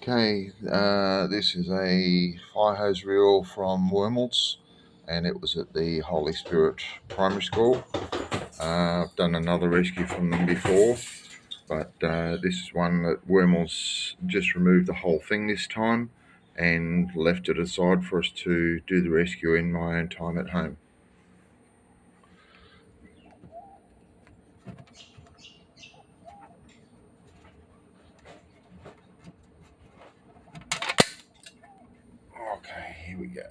Okay, this is a Firehose reel from Wormels, and it was at the Holy Spirit Primary School. I've done another rescue from them before, but this is one that Wormels just removed the whole thing this time and left it aside for us to do the rescue in my own time at home. Okay, here we go.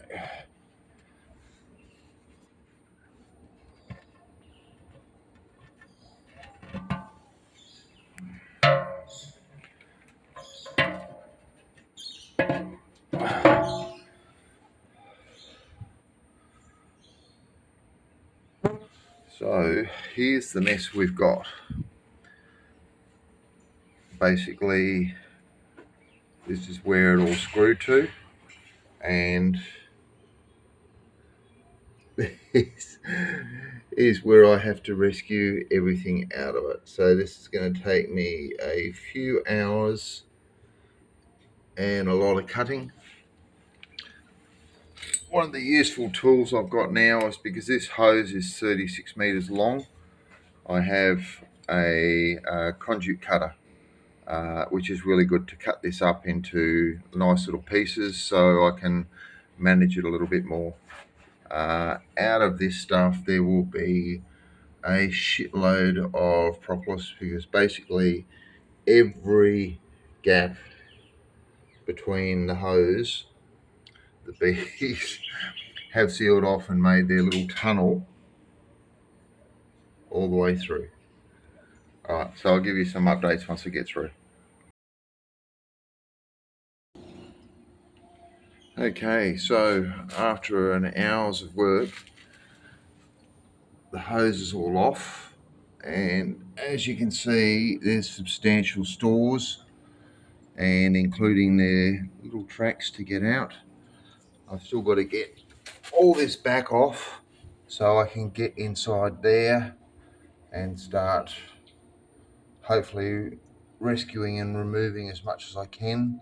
So here's the mess we've got. Basically, this is where it all screwed to, and this is where I have to rescue everything out of it. So this is going to take me a few hours and a lot of cutting. One of the useful tools I've got now is, because this hose is 36 meters long, I have a conduit cutter, which is really good to cut this up into nice little pieces so I can manage it a little bit more. Out of this stuff there will be a shitload of propolis, because basically every gap between the hose, the bees have sealed off and made their little tunnel all the way through. Alright, so I'll give you some updates once we get through. Okay, so after an hour's of work, the hose is all off, and as you can see there's substantial stores, and including their little tracks to get out. I've still got to get all this back off so I can get inside there and start hopefully rescuing and removing as much as I can.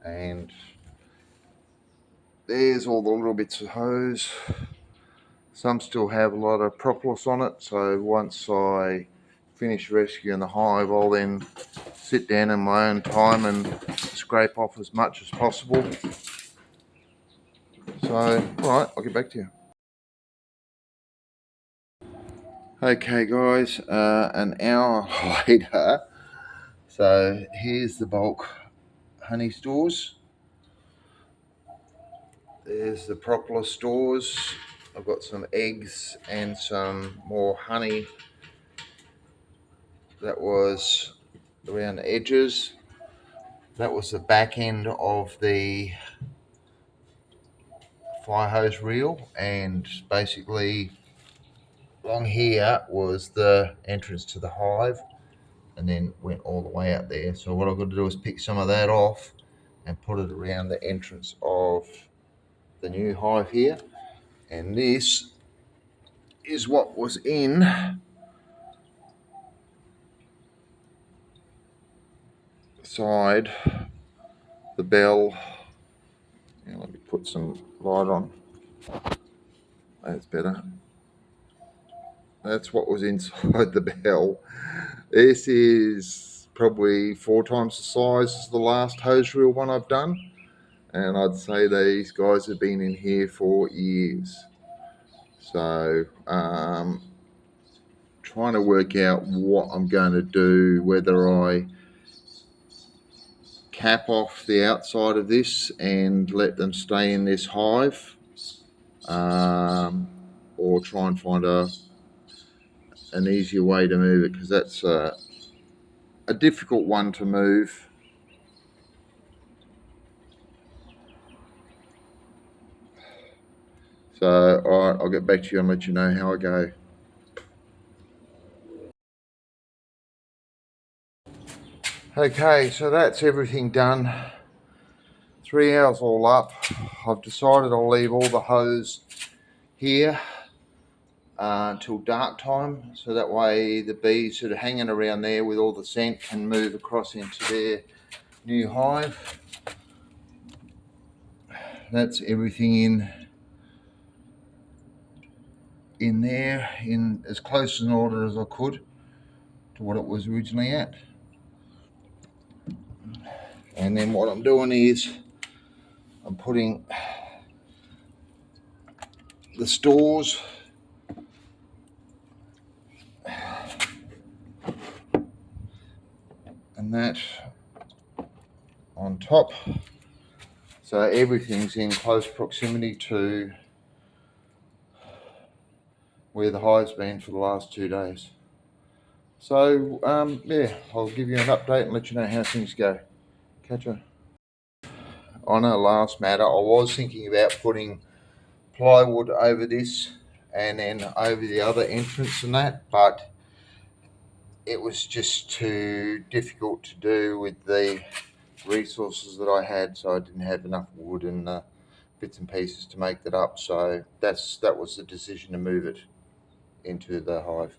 And there's all the little bits of hose. Some still have a lot of propolis on it, so once I finish rescuing the hive, I'll then sit down in my own time and scrape off as much as possible. So, alright, I'll get back to you. Okay guys, an hour later, so here's the bulk honey stores. There's the propolis stores. I've got some eggs and some more honey that was around the edges. That was the back end of the fire hose reel, and basically along here was the entrance to the hive, and then went all the way out there. So what I've got to do is pick some of that off and put it around the entrance of the new hive here. And this is what was inside the bell. Now let me put some light on. That's better. That's what was inside the bell. This is probably 4 times the size as the last hose reel one I've done, and I'd say these guys have been in here for years. So trying to work out what I'm going to do, whether I cap off the outside of this and let them stay in this hive, or try and find an easier way to move it, because that's a difficult one to move. So alright, I'll get back to you and let you know how I go. Okay, so that's everything done. 3 hours all up. I've decided I'll leave all the hose here until dark time, so that way the bees that are hanging around there with all the scent can move across into their new hive. that's everything in there in as close an order as I could to what it was originally at. And then what I'm doing is I'm putting the stores and that on top, so everything's in close proximity to where the hive's been for the last 2 days. So yeah, I'll give you an update and let you know how things go. Catch ya. On a last matter, I was thinking about putting plywood over this and then over the other entrance and that, but it was just too difficult to do with the resources that I had, so I didn't have enough wood and bits and pieces to make that up. So that was the decision to move it into the hive.